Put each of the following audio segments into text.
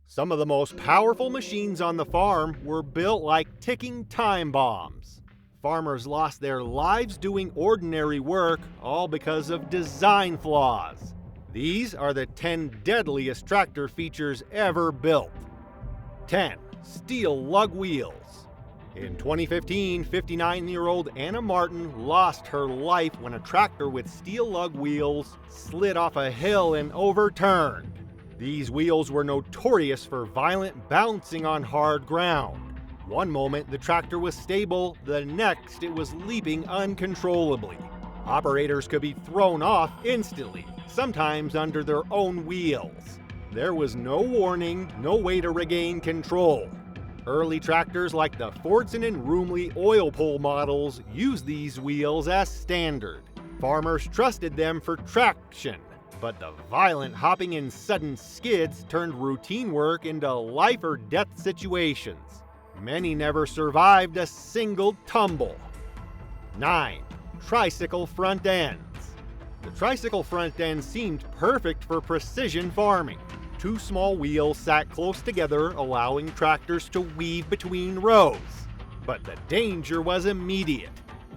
Some of the most powerful machines on the farm were built like ticking time bombs. Farmers lost their lives doing ordinary work, all because of design flaws. These are the 10 deadliest tractor features ever built. 10. Steel lug wheels. In 2015, 59-year-old Anna Martin lost her life when a tractor with steel lug wheels slid off a hill and overturned. These wheels were notorious for violent bouncing on hard ground. One moment the tractor was stable, the next it was leaping uncontrollably. Operators could be thrown off instantly, sometimes under their own wheels. There was no warning, no way to regain control. Early tractors like the Fordson and Roomley oil pull models used these wheels as standard. Farmers trusted them for traction, but the violent hopping and sudden skids turned routine work into life or death situations. Many never survived a single tumble. 9. Tricycle front ends. The tricycle front end seemed perfect for precision farming. Two small wheels sat close together, allowing tractors to weave between rows. But the danger was immediate.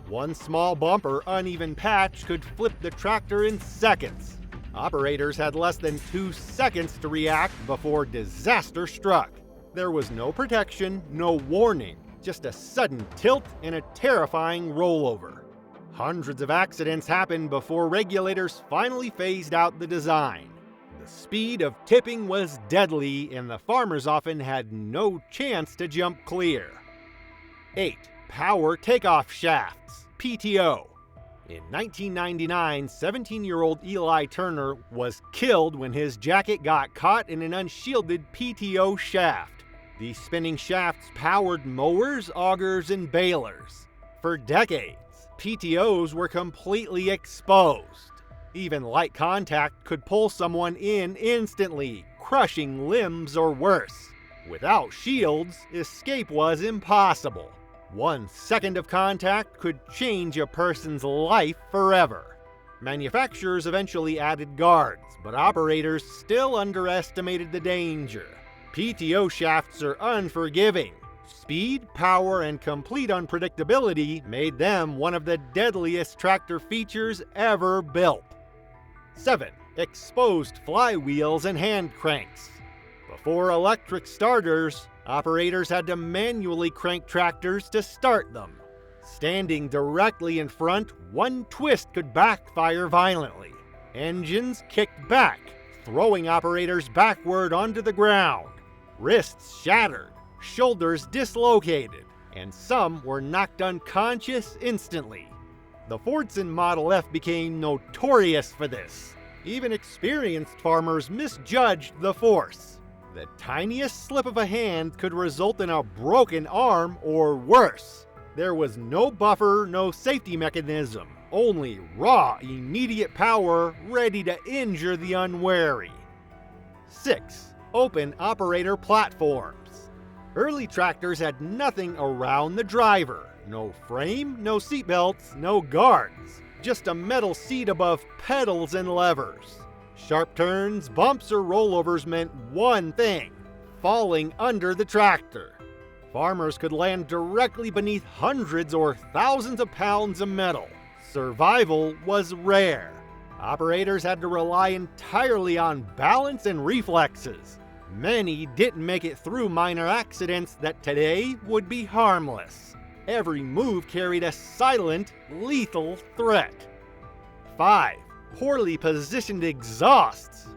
One small bump or uneven patch could flip the tractor in seconds. Operators had less than 2 seconds to react before disaster struck. There was no protection, no warning, just a sudden tilt and a terrifying rollover. Hundreds of accidents happened before regulators finally phased out the design. The speed of tipping was deadly, and the farmers often had no chance to jump clear. 8. Power takeoff shafts, PTO. In 1999, 17-year-old Eli Turner was killed when his jacket got caught in an unshielded PTO shaft. These spinning shafts powered mowers, augers, and balers. For decades, PTOs were completely exposed. Even light contact could pull someone in instantly, crushing limbs or worse. Without shields, escape was impossible. 1 second of contact could change a person's life forever. Manufacturers eventually added guards, but operators still underestimated the danger. PTO shafts are unforgiving. Speed, power, and complete unpredictability made them one of the deadliest tractor features ever built. 7. Exposed flywheels and hand cranks. Before electric starters, operators had to manually crank tractors to start them. Standing directly in front, one twist could backfire violently. Engines kicked back, throwing operators backward onto the ground. Wrists shattered, shoulders dislocated, and some were knocked unconscious instantly. The Fordson Model F became notorious for this. Even experienced farmers misjudged the force. The tiniest slip of a hand could result in a broken arm or worse. There was no buffer, no safety mechanism, only raw, immediate power ready to injure the unwary. 6. Open operator platforms. Early tractors had nothing around the driver. No frame, no seatbelts, no guards. Just a metal seat above pedals and levers. Sharp turns, bumps, or rollovers meant one thing: falling under the tractor. Farmers could land directly beneath hundreds or thousands of pounds of metal. Survival was rare. Operators had to rely entirely on balance and reflexes. Many didn't make it through minor accidents that today would be harmless. Every move carried a silent, lethal threat. 5. Poorly positioned exhausts.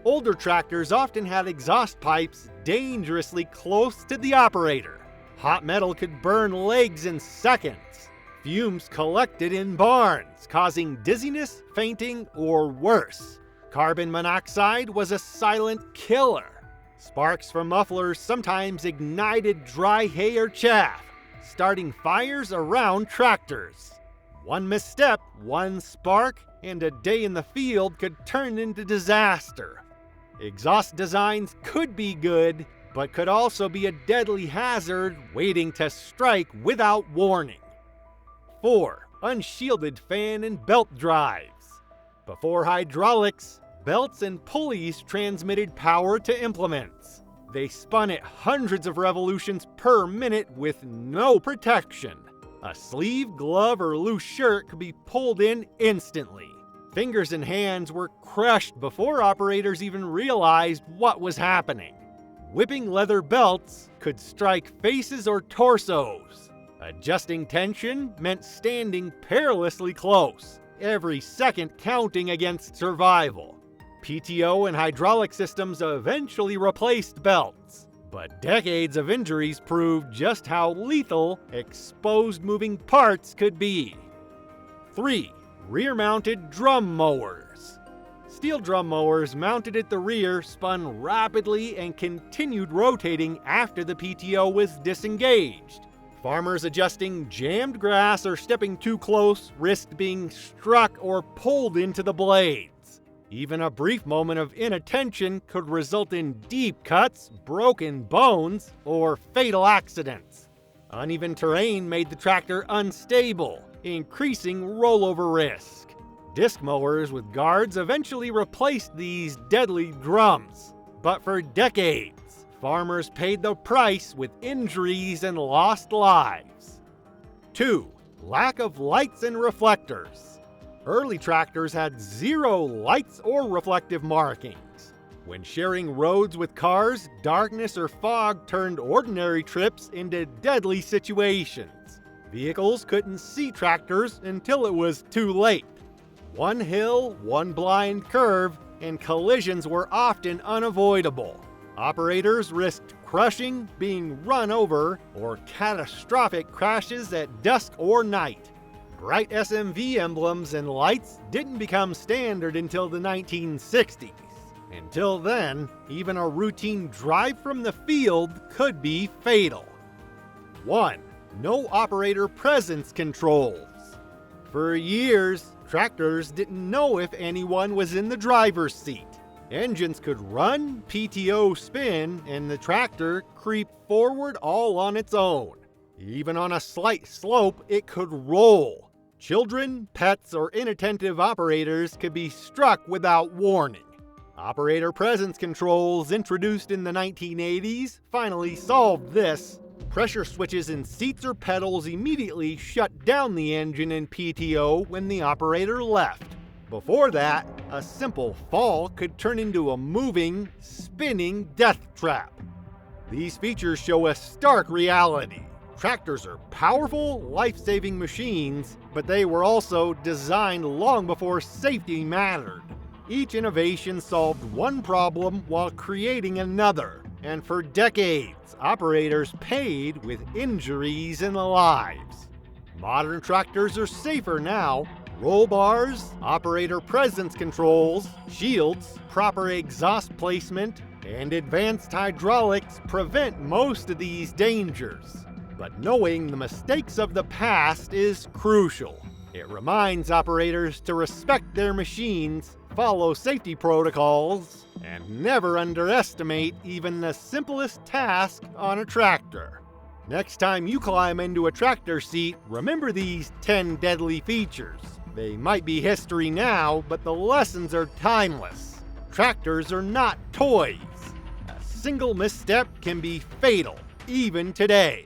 Older tractors often had exhaust pipes dangerously close to the operator. Hot metal could burn legs in seconds. Fumes collected in barns, causing dizziness, fainting, or worse. Carbon monoxide was a silent killer. Sparks from mufflers sometimes ignited dry hay or chaff, starting fires around tractors. One misstep, one spark, and a day in the field could turn into disaster. Exhaust designs could be good, but could also be a deadly hazard waiting to strike without warning. 4. Unshielded fan and belt drives. Before hydraulics, belts and pulleys transmitted power to implements. They spun at hundreds of revolutions per minute with no protection. A sleeve, glove, or loose shirt could be pulled in instantly. Fingers and hands were crushed before operators even realized what was happening. Whipping leather belts could strike faces or torsos. Adjusting tension meant standing perilously close, every second counting against survival. PTO and hydraulic systems eventually replaced belts, but decades of injuries proved just how lethal exposed moving parts could be. 3. Rear-mounted drum mowers. Steel drum mowers mounted at the rear spun rapidly and continued rotating after the PTO was disengaged. Farmers adjusting jammed grass or stepping too close risked being struck or pulled into the blades. Even a brief moment of inattention could result in deep cuts, broken bones, or fatal accidents. Uneven terrain made the tractor unstable, increasing rollover risk. Disc mowers with guards eventually replaced these deadly drums, but for decades, farmers paid the price with injuries and lost lives. 2. Lack of lights and reflectors. Early tractors had zero lights or reflective markings. When sharing roads with cars, darkness or fog turned ordinary trips into deadly situations. Vehicles couldn't see tractors until it was too late. One hill, one blind curve, and collisions were often unavoidable. Operators risked crushing, being run over, or catastrophic crashes at dusk or night. Bright SMV emblems and lights didn't become standard until the 1960s. Until then, even a routine drive from the field could be fatal. 1. No operator presence controls. For years, tractors didn't know if anyone was in the driver's seat. Engines could run, PTO spin, and the tractor creep forward all on its own. Even on a slight slope, it could roll. Children, pets, or inattentive operators could be struck without warning. Operator presence controls introduced in the 1980s finally solved this. Pressure switches in seats or pedals immediately shut down the engine and PTO when the operator left. Before that, a simple fall could turn into a moving, spinning death trap. These features show a stark reality. Tractors are powerful, life-saving machines, but they were also designed long before safety mattered. Each innovation solved one problem while creating another, and for decades, operators paid with injuries and lives. Modern tractors are safer now. Roll bars, operator presence controls, shields, proper exhaust placement, and advanced hydraulics prevent most of these dangers. But knowing the mistakes of the past is crucial. It reminds operators to respect their machines, follow safety protocols, and never underestimate even the simplest task on a tractor. Next time you climb into a tractor seat, remember these 10 deadly features. They might be history now, but the lessons are timeless. Tractors are not toys. A single misstep can be fatal, even today.